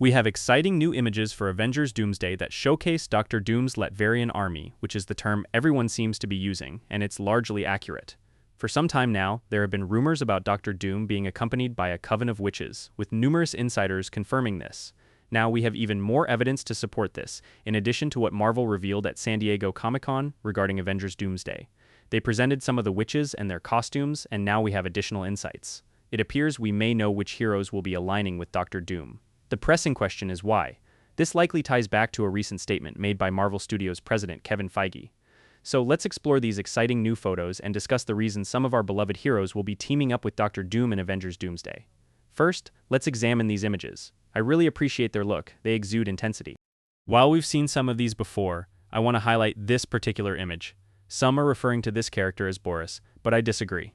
We have exciting new images for Avengers Doomsday that showcase Doctor Doom's Latverian army, which is the term everyone seems to be using, and it's largely accurate. For some time now, there have been rumors about Doctor Doom being accompanied by a coven of witches, with numerous insiders confirming this. Now we have even more evidence to support this, in addition to what Marvel revealed at San Diego Comic-Con regarding Avengers Doomsday. They presented some of the witches and their costumes, and now we have additional insights. It appears we may know which heroes will be aligning with Doctor Doom. The pressing question is why. This likely ties back to a recent statement made by Marvel Studios president Kevin Feige. So let's explore these exciting new photos and discuss the reasons some of our beloved heroes will be teaming up with Doctor Doom in Avengers Doomsday. First, let's examine these images. I really appreciate their look, they exude intensity. While we've seen some of these before, I want to highlight this particular image. Some are referring to this character as Boris, but I disagree.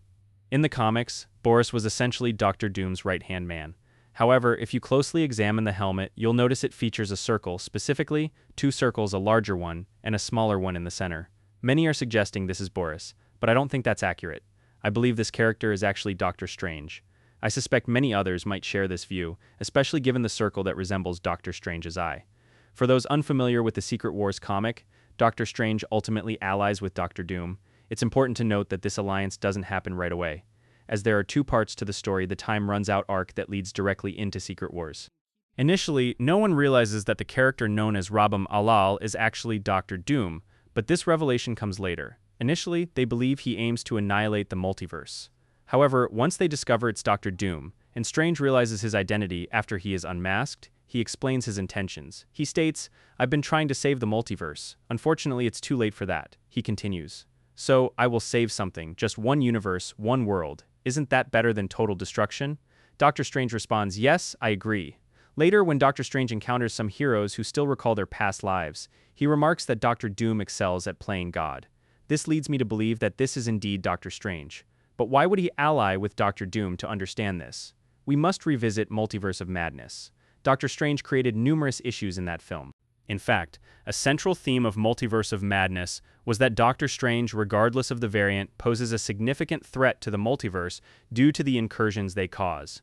In the comics, Boris was essentially Doctor Doom's right-hand man. However, if you closely examine the helmet, you'll notice it features a circle, specifically, two circles, a larger one, and a smaller one in the center. Many are suggesting this is Boris, but I don't think that's accurate. I believe this character is actually Doctor Strange. I suspect many others might share this view, especially given the circle that resembles Doctor Strange's eye. For those unfamiliar with the Secret Wars comic, Doctor Strange ultimately allies with Doctor Doom. It's important to note that this alliance doesn't happen right away, as there are two parts to the story: the time runs out arc that leads directly into Secret Wars. Initially, no one realizes that the character known as Rabam Alal is actually Doctor Doom, but this revelation comes later. Initially, they believe he aims to annihilate the multiverse. However, once they discover it's Doctor Doom, and Strange realizes his identity after he is unmasked, he explains his intentions. He states, "I've been trying to save the multiverse. Unfortunately, it's too late for that." He continues, "So, I will save something, just one universe, one world. Isn't that better than total destruction?" Doctor Strange responds, "Yes, I agree." Later, when Doctor Strange encounters some heroes who still recall their past lives, he remarks that Doctor Doom excels at playing God. This leads me to believe that this is indeed Doctor Strange. But why would he ally with Doctor Doom to understand this? We must revisit Multiverse of Madness. Doctor Strange created numerous issues in that film. In fact, a central theme of Multiverse of Madness was that Doctor Strange, regardless of the variant, poses a significant threat to the multiverse due to the incursions they cause.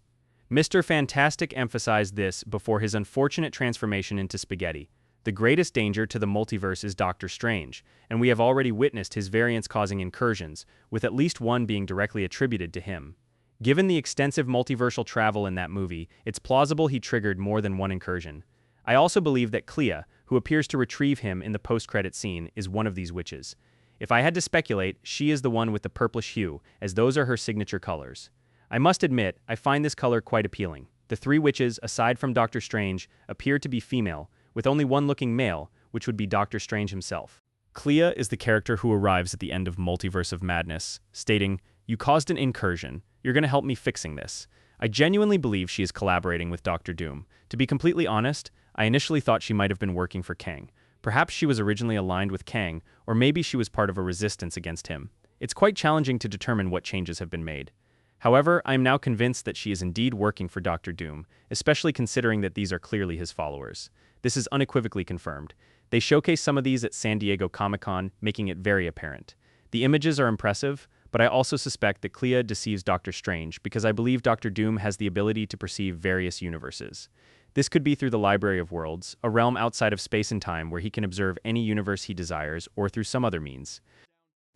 Mr. Fantastic emphasized this before his unfortunate transformation into spaghetti. The greatest danger to the multiverse is Doctor Strange, and we have already witnessed his variants causing incursions, with at least one being directly attributed to him. Given the extensive multiversal travel in that movie, it's plausible he triggered more than one incursion. I also believe that Clea, who appears to retrieve him in the post-credit scene, is one of these witches. If I had to speculate, she is the one with the purplish hue, as those are her signature colors. I must admit, I find this color quite appealing. The three witches, aside from Doctor Strange, appear to be female, with only one looking male, which would be Doctor Strange himself. Clea is the character who arrives at the end of Multiverse of Madness, stating, "You caused an incursion. You're going to help me fixing this." I genuinely believe she is collaborating with Doctor Doom. To be completely honest, I initially thought she might have been working for Kang. Perhaps she was originally aligned with Kang, or maybe she was part of a resistance against him. It's quite challenging to determine what changes have been made. However, I am now convinced that she is indeed working for Doctor Doom, especially considering that these are clearly his followers. This is unequivocally confirmed. They showcase some of these at San Diego Comic-Con, making it very apparent. The images are impressive, but I also suspect that Clea deceives Doctor Strange because I believe Doctor Doom has the ability to perceive various universes. This could be through the Library of Worlds, a realm outside of space and time where he can observe any universe he desires, or through some other means.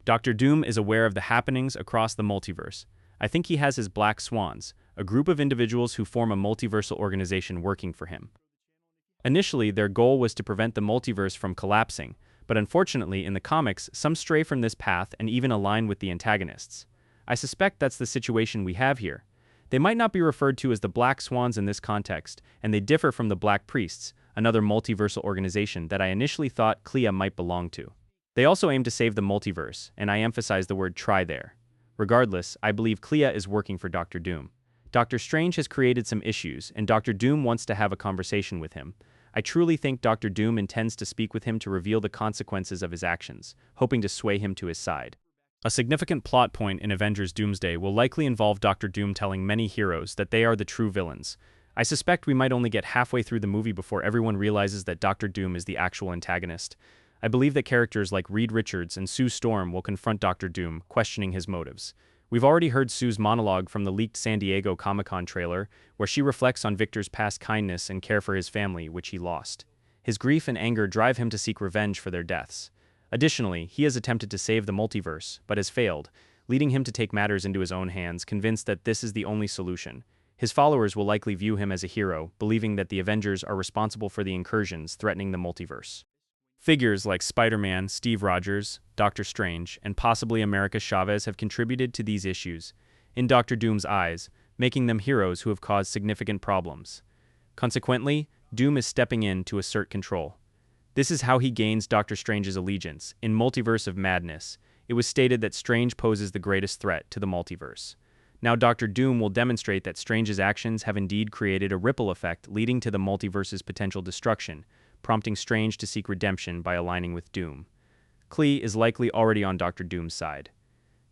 Doctor Doom is aware of the happenings across the multiverse. I think he has his Black Swans, a group of individuals who form a multiversal organization working for him. Initially, their goal was to prevent the multiverse from collapsing, but unfortunately, in the comics, some stray from this path and even align with the antagonists. I suspect that's the situation we have here. They might not be referred to as the Black Swans in this context, and they differ from the Black Priests, another multiversal organization that I initially thought Clea might belong to. They also aim to save the multiverse, and I emphasize the word try there. Regardless, I believe Clea is working for Doctor Doom. Doctor Strange has created some issues, and Doctor Doom wants to have a conversation with him. I truly think Doctor Doom intends to speak with him to reveal the consequences of his actions, hoping to sway him to his side. A significant plot point in Avengers Doomsday will likely involve Doctor Doom telling many heroes that they are the true villains. I suspect we might only get halfway through the movie before everyone realizes that Doctor Doom is the actual antagonist. I believe that characters like Reed Richards and Sue Storm will confront Doctor Doom, questioning his motives. We've already heard Sue's monologue from the leaked San Diego Comic-Con trailer, where she reflects on Victor's past kindness and care for his family, which he lost. His grief and anger drive him to seek revenge for their deaths. Additionally, he has attempted to save the multiverse, but has failed, leading him to take matters into his own hands, convinced that this is the only solution. His followers will likely view him as a hero, believing that the Avengers are responsible for the incursions threatening the multiverse. Figures like Spider-Man, Steve Rogers, Doctor Strange, and possibly America Chavez have contributed to these issues, in Doctor Doom's eyes, making them heroes who have caused significant problems. Consequently, Doom is stepping in to assert control. This is how he gains Doctor Strange's allegiance. In Multiverse of Madness, it was stated that Strange poses the greatest threat to the multiverse. Now Doctor Doom will demonstrate that Strange's actions have indeed created a ripple effect leading to the multiverse's potential destruction, prompting Strange to seek redemption by aligning with Doom. Clea is likely already on Doctor Doom's side.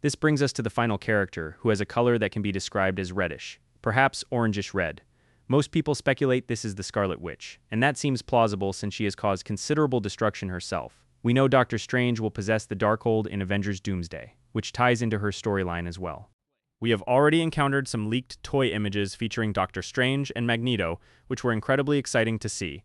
This brings us to the final character, who has a color that can be described as reddish, perhaps orangish red. Most people speculate this is the Scarlet Witch, and that seems plausible since she has caused considerable destruction herself. We know Doctor Strange will possess the Darkhold in Avengers Doomsday, which ties into her storyline as well. We have already encountered some leaked toy images featuring Doctor Strange and Magneto, which were incredibly exciting to see.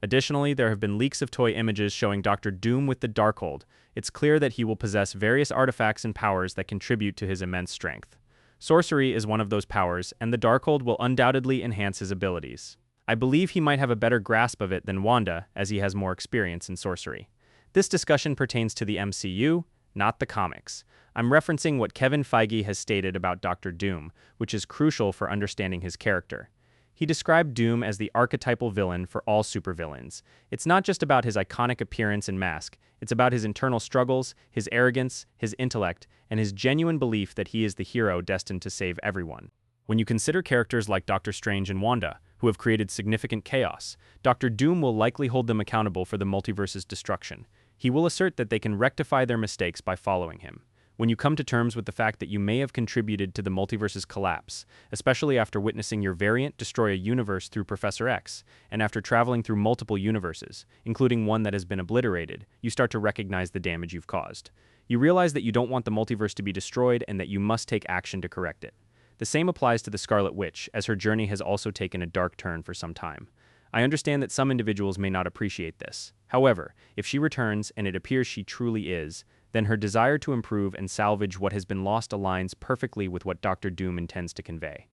Additionally, there have been leaks of toy images showing Doctor Doom with the Darkhold. It's clear that he will possess various artifacts and powers that contribute to his immense strength. Sorcery is one of those powers, and the Darkhold will undoubtedly enhance his abilities. I believe he might have a better grasp of it than Wanda, as he has more experience in sorcery. This discussion pertains to the MCU, not the comics. I'm referencing what Kevin Feige has stated about Doctor Doom, which is crucial for understanding his character. He described Doom as the archetypal villain for all supervillains. It's not just about his iconic appearance and mask, it's about his internal struggles, his arrogance, his intellect, and his genuine belief that he is the hero destined to save everyone. When you consider characters like Doctor Strange and Wanda, who have created significant chaos, Doctor Doom will likely hold them accountable for the multiverse's destruction. He will assert that they can rectify their mistakes by following him. When you come to terms with the fact that you may have contributed to the multiverse's collapse, especially after witnessing your variant destroy a universe through Professor X, and after traveling through multiple universes, including one that has been obliterated, you start to recognize the damage you've caused. You realize that you don't want the multiverse to be destroyed and that you must take action to correct it. The same applies to the Scarlet Witch, as her journey has also taken a dark turn for some time. I understand that some individuals may not appreciate this. However, if she returns, and it appears she truly is, then her desire to improve and salvage what has been lost aligns perfectly with what Doctor Doom intends to convey.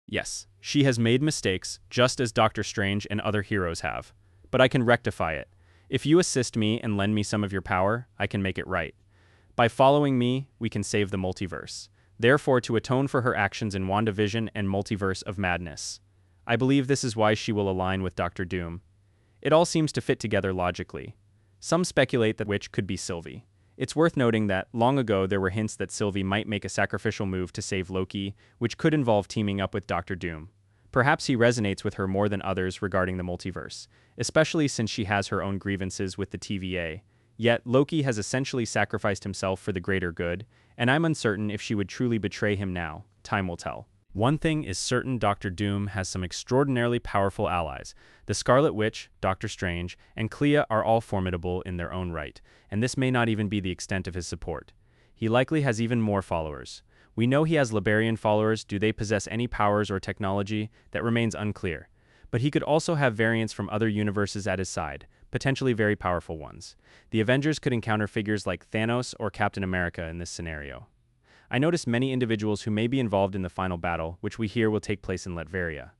Yes, she has made mistakes, just as Doctor Strange and other heroes have. But I can rectify it. If you assist me and lend me some of your power, I can make it right. By following me, we can save the multiverse. Therefore, to atone for her actions in WandaVision and Multiverse of Madness. I believe this is why she will align with Doctor Doom. It all seems to fit together logically. Some speculate that Witch could be Sylvie. It's worth noting that, long ago, there were hints that Sylvie might make a sacrificial move to save Loki, which could involve teaming up with Doctor Doom. Perhaps he resonates with her more than others regarding the multiverse, especially since she has her own grievances with the TVA. Yet, Loki has essentially sacrificed himself for the greater good, and I'm uncertain if she would truly betray him now. Time will tell. One thing is certain: Doctor Doom has some extraordinarily powerful allies. The Scarlet Witch, Doctor Strange, and Clea are all formidable in their own right, and this may not even be the extent of his support. He likely has even more followers. We know he has Latverian followers. Do they possess any powers or technology? That remains unclear. But he could also have variants from other universes at his side, potentially very powerful ones. The Avengers could encounter figures like Thanos or Captain America in this scenario. I noticed many individuals who may be involved in the final battle, which we hear will take place in Latveria.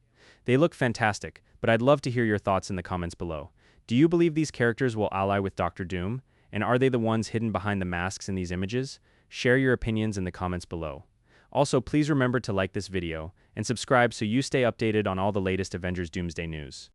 They look fantastic, but I'd love to hear your thoughts in the comments below. Do you believe these characters will ally with Doctor Doom? And are they the ones hidden behind the masks in these images? Share your opinions in the comments below. Also, please remember to like this video and subscribe so you stay updated on all the latest Avengers Doomsday news.